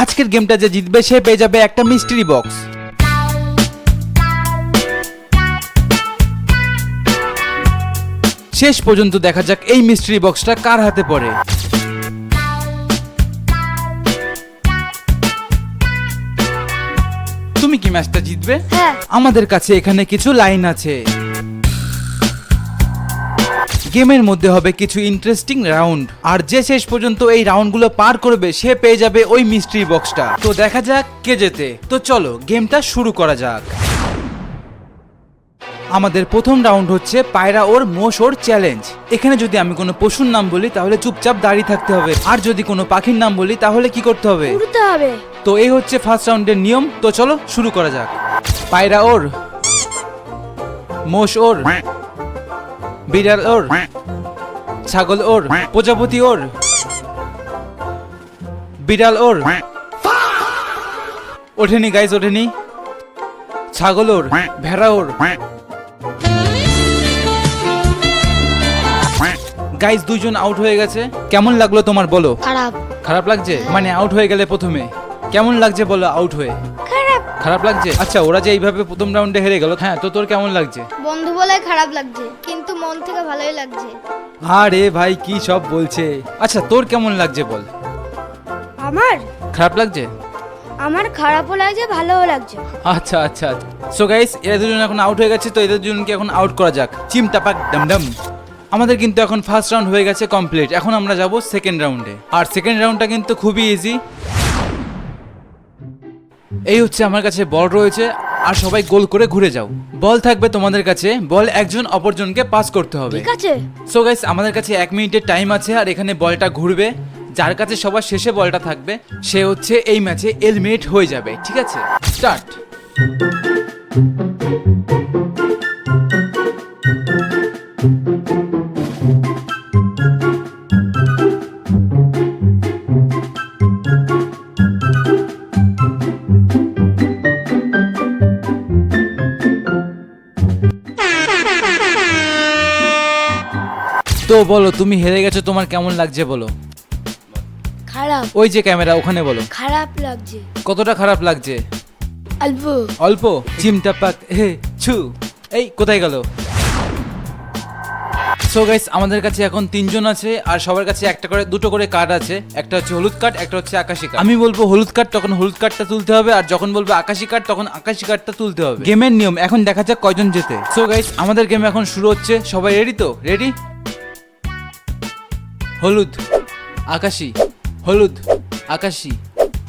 আজকের গেমটা যে জিতবে সে পেয়ে যাবে একটা মিস্ট্রি বক্স। শেষ পর্যন্ত দেখা যাক এই মিস্ট্রি বক্সটা কার হাতে পড়ে। তুমি কি ম্যাচটা জিতবে? হ্যাঁ। আমাদের কাছে এখানে কিছু লাইন আছে। গেমের মধ্যে হবে কিছু ইন্টারেস্টিং রাউন্ড, আর যে শেষ পর্যন্ত এই রাউন্ডগুলো পার করবে সে পেয়ে যাবে ওই মিস্ট্রি বক্সটা। তো দেখা যাক কে জেতে। তো চলো গেমটা শুরু করা যাক। আমাদের প্রথম রাউন্ড হচ্ছে পায়রা ওর মোষ ওর চ্যালেঞ্জ। এখানে যদি আমি কোনো পশুর নাম বলি তাহলে চুপচাপ দাঁড়িয়ে থাকতে হবে, আর যদি কোনো পাখির নাম বলি তাহলে কি করতে হবে? উড়তে হবে। তো এই হচ্ছে ফার্স্ট রাউন্ডের নিয়ম। তো চলো শুরু করা যাক। পায়রা ওর, মোষ ওর, বিড়াল ওর, ছাগল ওর, প্রজাপতি ওর, বিড়াল ওর। ওঠেনি গাইজ, ওঠেনি। ছাগল ওর, ভেড়া ওর। গাইজ দুইজন আউট হয়ে গেছে। কেমন লাগলো তোমার বলো? খারাপ। খারাপ লাগছে? মানে আউট হয়ে গেলে প্রথমে কেমন লাগছে বলো? আউট হয়ে খারাপ। খারাপ লাগছে? আচ্ছা, ওরা যে এইভাবে প্রথম রাউন্ডে হেরে গেল, হ্যাঁ, তো তোর কেমন লাগছে? বন্ধু বলে খারাপ লাগছে, কিন্তু মন থেকে ভালোই লাগছে। আরে ভাই কি সব বলছে। আচ্ছা তোর কেমন লাগছে বল? আমার খারাপ লাগছে? আমার খারাপও লাগছে, ভালোও লাগছে। আচ্ছা আচ্ছা। সো গাইস, এরা দুজন এখন আউট হয়ে গেছে, তো এদের দুজনকে এখন আউট করা যাক। চিম টাপাক ডামডাম। আমাদের কিন্তু এখন ফার্স্ট রাউন্ড হয়ে গেছে কমপ্লিট। এখন আমরা যাব সেকেন্ড রাউন্ডে, আর সেকেন্ড রাউন্ডটা কিন্তু খুবই ইজি। এই হচ্ছে আমার কাছে বল রয়েছে, আর সবাই গোল করে ঘুরে যাও। বল থাকবে তোমাদের কাছে, বল একজন অপরজনকে পাস করতে হবে। ঠিক আছে। সো গাইস, আমাদের কাছে 1 মিনিটের টাইম আছে, আর এখানে বলটা ঘুরবে। যার কাছে সবার শেষে বলটা থাকবে সে হচ্ছে এই ম্যাচে এলিমিনেট হয়ে যাবে। ঠিক আছে, স্টার্ট। তো বলো, তুমি হেরে গেছো, তোমার কেমন লাগছে বলো? খারাপ। ওই যে ক্যামেরা, ওখানে বলো। খারাপ লাগছে। কতটা খারাপ লাগছে? অল্প। অল্প? চিমটা পাক হে ছু। এই কোথায় গেল? সো গাইস, আমাদের কাছে এখন 3 জন আছে, আর সবার কাছে একটা করে দুটো করে কার্ড আছে। একটা হচ্ছে হলুদ কার্ড, একটা হচ্ছে আকাশী কার্ড। আমি বলবো হলুদ কার্ড, তখন হলুদ কার্ডটা তুলতে হবে, আর যখন বলবো আকাশী কার্ড তখন আকাশী কার্ডটা তুলতে হবে। গেমের নিয়ম। এখন দেখা যাক কয়জন জেতে। সো গাইস, আমাদের গেম এখন শুরু হচ্ছে। সবাই রেডি তো? রেডি? হলুদ, আকাশী, হলুদ, আকাশী,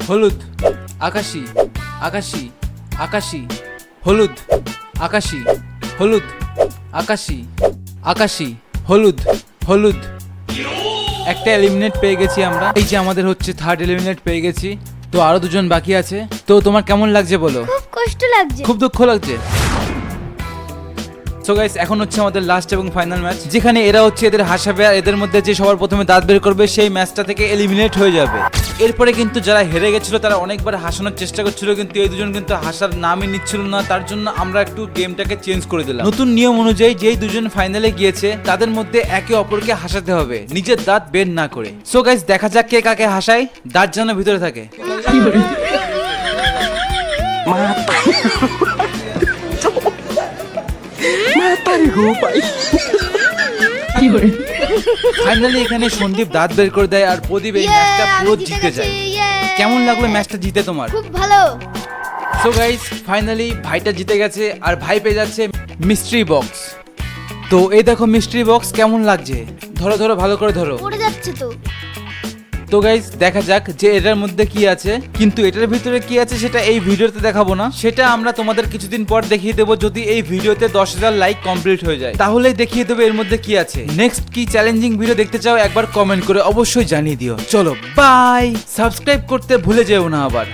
হলুদ, আকাশী, আকাশী, আকাশী, হলুদ, আকাশী, হলুদ, আকাশী, আকাশী, হলুদ, হলুদ। একটা এলিমিনেট পেয়ে গেছি আমরা। এই যে আমাদের হচ্ছে থার্ড এলিমিনেট পেয়ে গেছি। তো আরো দুজন বাকি আছে। তো তোমার কেমন লাগছে বলো? খুব কষ্ট লাগছে। খুব দুঃখ লাগছে? সো গাইস, এখন হচ্ছে আমাদের লাস্ট এবং ফাইনাল ম্যাচ, যেখানে এরা হচ্ছে এদের হাসাবে, আর এদের মধ্যে যে সবার প্রথমে দাঁত বের করবে সেই ম্যাচটা থেকে এলিমিনেট হয়ে যাবে। এরপরে কিন্তু যারা হেরে গেছিল তারা অনেকবার হাসানোর চেষ্টা করছিল, কিন্তু এই দুজন কিন্তু হাসার নামই নিচ্ছিল না। তার জন্য আমরা একটু গেমটাকে চেঞ্জ করে দিলাম। নতুন নিয়ম অনুযায়ী যেই দুজন ফাইনালে গিয়েছে তাদের মধ্যে একে অপরকে হাসাতে হবে, নিজের দাঁত বের না করে। সো গাইস, দেখা যাক কে কাকে হাসায়। দাঁত যেন ভিতরে থাকে। ফাইনালি এখানে সন্দীপ দাঁত বের করে দেয়, আর প্রদীপ এই ম্যাচটা পুরো জিতে যায়। কেমন লাগলো ম্যাচটা জিতে তোমার? খুব ভালো। সো গাইস, ফাইনালি ভাইটা জিতে গেছে, আর ভাই পেয়ে যাচ্ছে মিস্ট্রি বক্স। তো এই দেখো মিস্ট্রি বক্স, কেমন লাগছে? ধরো ধরো, ভালো করে ধরো। পড়ে যাচ্ছে তো। তো গাইস, দেখা যাক যে এটার মধ্যে কি আছে। কিন্তু এটার ভিতরে কি আছে সেটা এই ভিডিওতে দেখাবো না, সেটা আমরা তোমাদের কিছুদিন পর দেখিয়ে দেবো। যদি এই ভিডিওতে 10,000 লাইক কমপ্লিট হয়ে যায় তাহলেই দেখিয়ে দেবো এর মধ্যে কি আছে। নেক্সট কি চ্যালেঞ্জিং ভিডিও দেখতে চাও একবার কমেন্ট করে অবশ্যই জানিয়ে দিও। চলো বাই। সাবস্ক্রাইব করতে ভুলে যেও না আবার।